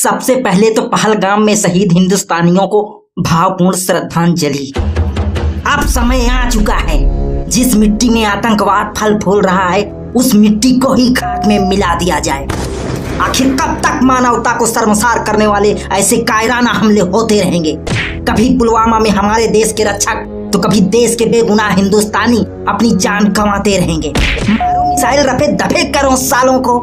सबसे पहले तो पहलगाम में शहीद हिंदुस्तानियों को भावपूर्ण श्रद्धांजलि। अब समय आ चुका है, जिस मिट्टी में आतंकवाद फल फूल रहा है उस मिट्टी को ही खाक में मिला दिया जाए। आखिर कब तक मानवता को शर्मसार करने वाले ऐसे कायराना हमले होते रहेंगे? कभी पुलवामा में हमारे देश के रक्षक तो कभी देश के बेगुनाह हिंदुस्तानी अपनी जान गंवाते रहेंगे। मारो मिसाइल रफे दफे करो सालों को।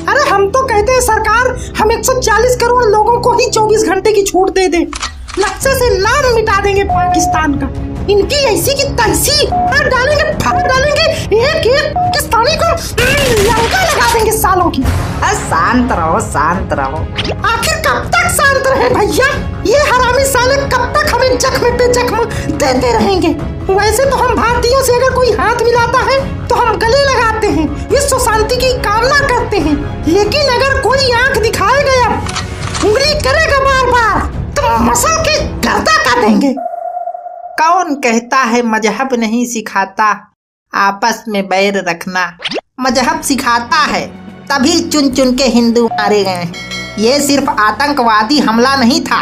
अरे हम तो कहते हैं सरकार हम 140 करोड़ लोगों को ही 24 घंटे की छूट दे दे, नक्शे से नाम मिटा देंगे पाकिस्तान का। इनकी ऐसी की तैसी फाड़ डालेंगे एक एक पाकिस्तानी को लंका लगा देंगे सालों की। शांत रहो। आखिर कब तक शांत रहे भैया? ये हरामी साले कब तक हमें जख्म पे जख्म देते रहेंगे? वैसे तो हम भारतीयों से अगर कोई हाथ मिलाता है तो हम गले लगाते हैं, विश्व शांति की कामना करते हैं, लेकिन अगर कोई आंख दिखाएगा उंगली करेगा बार बार तो मसल के गर्दा काटेंगे। कौन कहता है मजहब नहीं सिखाता आपस में बैर रखना? मजहब सिखाता है, तभी चुन चुन के हिंदू मारे गए। ये सिर्फ आतंकवादी हमला नहीं था,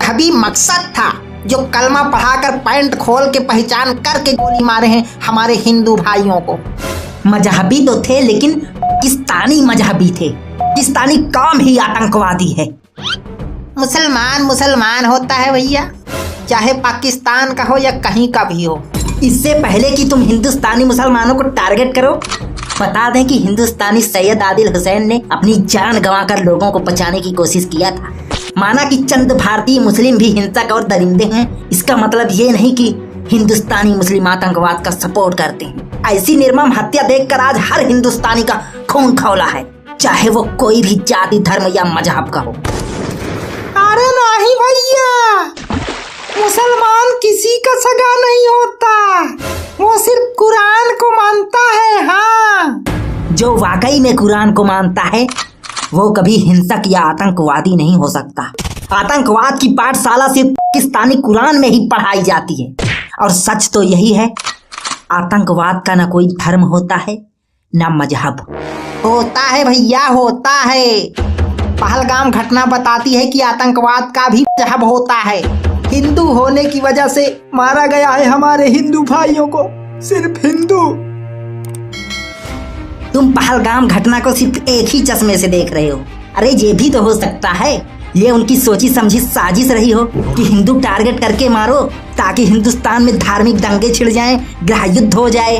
कभी मकसद था जो कलमा पढ़ाकर पैंट खोल के पहचान करके गोली मारे हैं हमारे हिंदू भाइयों को। मजहबी तो थे लेकिन पाकिस्तानी मजहबी थे। पाकिस्तानी काम ही आतंकवादी है। मुसलमान होता है भैया, चाहे पाकिस्तान का हो या कहीं का भी हो। इससे पहले कि तुम हिंदुस्तानी मुसलमानों को टारगेट करो, बता दें कि हिंदुस्तानी सैयद आदिल हुसैन ने अपनी जान गंवाकर लोगों को बचाने की कोशिश किया था। माना कि चंद भारतीय मुस्लिम भी हिंसक और दरिंदे हैं, इसका मतलब ये नहीं कि हिंदुस्तानी मुस्लिम आतंकवाद का सपोर्ट करते हैं। ऐसी निर्मम हत्या देखकर आज हर हिंदुस्तानी का खून खौला है, चाहे वो कोई भी जाति धर्म या मजहब का हो। अरे नहीं भैया, मुसलमान किसी का सगा नहीं होता, वो सिर्फ कुरान को मानता है। हाँ, जो वाकई में कुरान को मानता है वो कभी हिंसक या आतंकवादी नहीं हो सकता। आतंकवाद की पाठशाला सिर्फ पाकिस्तानी कुरान में ही पढ़ाई जाती है, और सच तो यही है, आतंकवाद का न कोई धर्म होता है न मजहब। होता है भैया, होता है। पहलगाम घटना बताती है कि आतंकवाद का भी मजहब होता है। हिंदू होने की वजह से मारा गया है हमारे हिंदू भाइयों को, सिर्फ हिंदू। तुम पहलगाम घटना को सिर्फ एक ही चश्मे से देख रहे हो। अरे ये भी तो हो सकता है ये उनकी सोची समझी साजिश रही हो कि हिंदू टारगेट करके मारो ताकि हिंदुस्तान में धार्मिक दंगे छिड़ जाएं, गृह युद्ध हो जाए,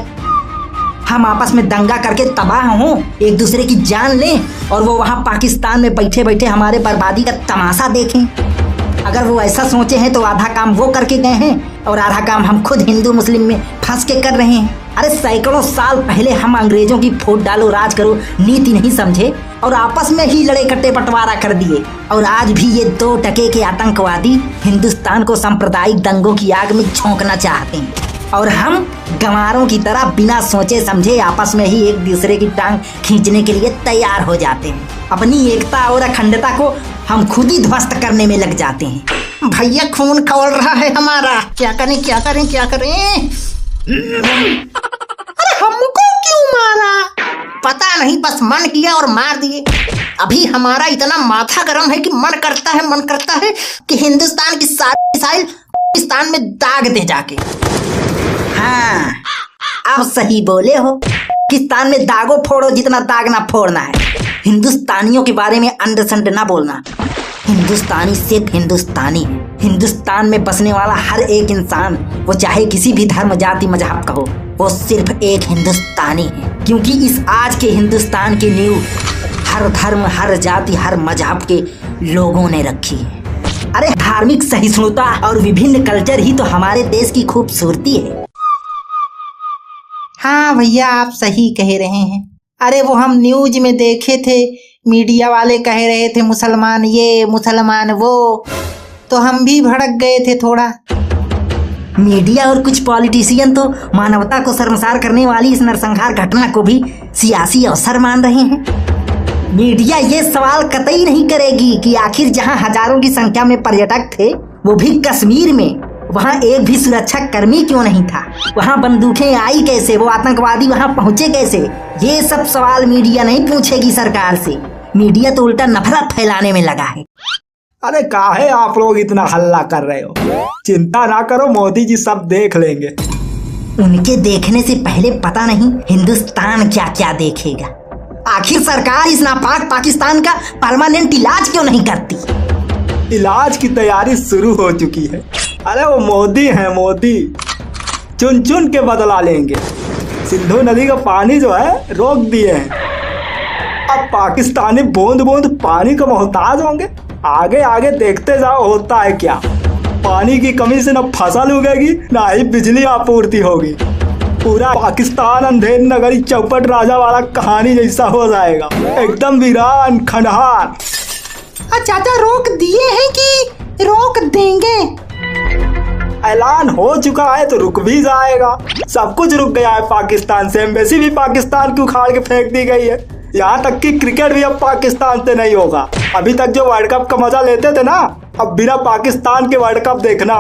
हम आपस में दंगा करके तबाह हों, एक दूसरे की जान लें और वो वहाँ पाकिस्तान में बैठे बैठे हमारे बर्बादी का तमाशा देखें। अगर वो ऐसा सोचे हैं तो आधा काम वो करके गए हैं और आधा काम हम खुद हिंदू मुस्लिम में फंस के कर रहे हैं। अरे सैकड़ों साल पहले हम अंग्रेजों की फूट डालो राज करो नीति नहीं समझे और आपस में ही लड़े कट्टे बंटवारा कर दिए, और आज भी ये 2 टके के आतंकवादी हिंदुस्तान को सांप्रदायिक दंगों की आग में झोंकना चाहते हैं, और हम गंवारों की तरह बिना सोचे समझे आपस में ही एक दूसरे की टांग खींचने के लिए तैयार हो जाते हैं। अपनी एकता और अखंडता को हम खुद ही ध्वस्त करने में लग जाते हैं। भैया खून खौल रहा है हमारा, क्या करें? अरे हमको क्यों मारा? पता नहीं, बस मन किया और मार दिए। अभी हमारा इतना माथा गर्म है कि मन करता है कि हिंदुस्तान की सारी मिसाइल पाकिस्तान में दाग दे जाके। हाँ, आप सही बोले हो। पाकिस्तान में दागो फोड़ो जितना दाग ना फोड़ना है। हिंदुस्तानियों के बारे में अंडरस्टैंड ना बोलना। हिंदुस्तानी सिर्फ हिंदुस्तानी है। हिंदुस्तान में बसने वाला हर एक इंसान, वो चाहे किसी भी धर्म जाति मजहब का हो, वो सिर्फ एक हिंदुस्तानी है, क्योंकि इस आज के हिंदुस्तान की नींव हर धर्म हर जाति हर मजहब के लोगों ने रखी है। अरे धार्मिक सहिष्णुता और विभिन्न कल्चर ही तो हमारे देश की खूबसूरती है। हाँ भैया, आप सही कह रहे हैं। अरे वो हम न्यूज में देखे थे, मीडिया वाले कह रहे थे मुसलमान ये मुसलमान वो, तो हम भी भड़क गए थे थोड़ा। मीडिया और कुछ पॉलिटिशियन तो मानवता को शर्मसार करने वाली इस नरसंहार घटना को भी सियासी अवसर मान रहे हैं। मीडिया ये सवाल कतई नहीं करेगी कि आखिर जहां हजारों की संख्या में पर्यटक थे, वो भी कश्मीर में, वहाँ एक भी सुरक्षा कर्मी क्यों नहीं था? वहाँ बंदूकें आई कैसे? वो आतंकवादी वहाँ पहुँचे कैसे? ये सब सवाल मीडिया नहीं पूछेगी सरकार से। मीडिया तो उल्टा नफरत फैलाने में लगा है। अरे काहे आप लोग इतना हल्ला कर रहे हो? चिंता ना करो, मोदी जी सब देख लेंगे। उनके देखने से पहले पता नहीं हिंदुस्तान क्या क्या देखेगा। आखिर सरकार इस नापाक पाकिस्तान का परमानेंट इलाज क्यों नहीं करती? इलाज की तैयारी शुरू हो चुकी है। अरे वो मोदी है, मोदी चुन चुन के बदला लेंगे। सिंधु नदी का पानी जो है रोक दिए हैं। अब पाकिस्तानी बूंद बूंद पानी का मोहताज होंगे। आगे आगे देखते जाओ होता है क्या। पानी की कमी से न फसल उगेगी ना ही बिजली आपूर्ति होगी। पूरा पाकिस्तान अंधेर नगरी चौपट राजा वाला कहानी जैसा हो जाएगा, एकदम वीरान खंडहार। चाचा रोक दिए हैं कि रोक देंगे? ऐलान हो चुका है तो रुक भी जाएगा। सब कुछ रुक गया है पाकिस्तान से। एम्बेसी भी पाकिस्तान की उखाड़ के फेंक दी गई है। यहाँ तक कि क्रिकेट भी अब पाकिस्तान से नहीं होगा। अभी तक जो वर्ल्ड कप का मजा लेते थे ना, अब बिना पाकिस्तान के वर्ल्ड कप देखना।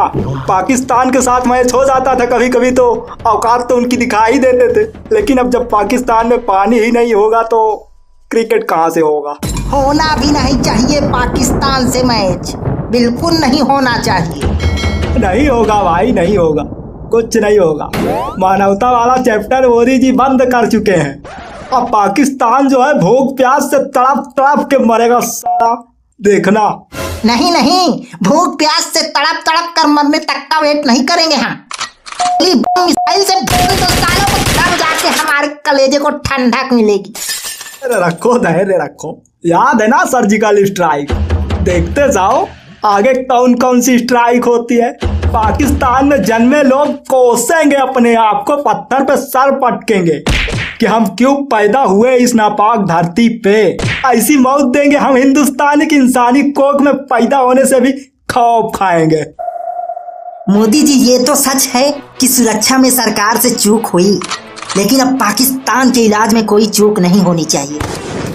पाकिस्तान के साथ मैच हो जाता था कभी कभी तो औकात तो उनकी दिखाई देते थे, लेकिन अब जब पाकिस्तान में पानी ही नहीं होगा तो क्रिकेट कहाँ से होगा। होना भी नहीं चाहिए पाकिस्तान से मैच, बिल्कुल नहीं होना चाहिए। नहीं होगा भाई, नहीं होगा, कुछ नहीं होगा। मानवता वाला चैप्टर मोदी जी बंद कर चुके हैं। अब पाकिस्तान जो है भूख प्यास से तड़प तड़प के मरेगा सारा, देखना। नहीं नहीं, भूख प्यास से तड़प तड़प कर मरने तक का वेट नहीं करेंगे हम। मिसाइल से हिंदुस्तानियों को दम जाके हमारे कलेजे को ठंडक मिलेगी। रखो धैर्य रखो। याद है ना सर्जिकल स्ट्राइक? देखते जाओ आगे कौन कौन सी स्ट्राइक होती है। पाकिस्तान में जन्मे लोग कोसेंगे अपने आप को, पत्थर पे सर पटकेंगे कि हम क्यों पैदा हुए इस नापाक धरती पे। ऐसी मौत देंगे हम हिंदुस्तानी की इंसानी कोख में पैदा होने से भी खौफ खाएंगे। मोदी जी ये तो सच है कि सुरक्षा में सरकार से चूक हुई, लेकिन अब पाकिस्तान के इलाज में कोई चूक नहीं होनी चाहिए।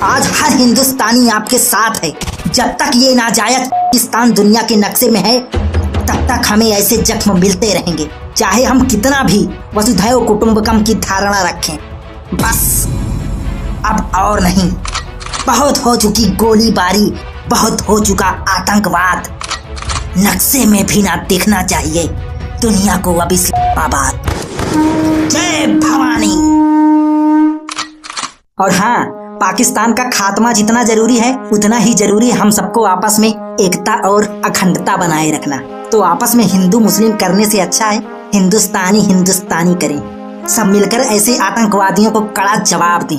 आज हर हिंदुस्तानी आपके साथ है। जब तक ये नाजायज पाकिस्तान दुनिया के नक्शे में है तब तक हमें ऐसे जख्म मिलते रहेंगे, चाहे हम कितना भी वसुधैव कुटुंबकम की धारणा रखें। बस अब और नहीं, बहुत हो चुकी गोलीबारी, बहुत हो चुका आतंकवाद। नक्शे में भी ना दिखना चाहिए दुनिया को अब इस्लामाबाद। जय भवानी। और हाँ, पाकिस्तान का खात्मा जितना जरूरी है उतना ही जरूरी हम सबको आपस में एकता और अखंडता बनाए रखना। तो आपस में हिंदू मुस्लिम करने से अच्छा है हिंदुस्तानी हिंदुस्तानी करें। सब मिलकर ऐसे आतंकवादियों को कड़ा जवाब दें।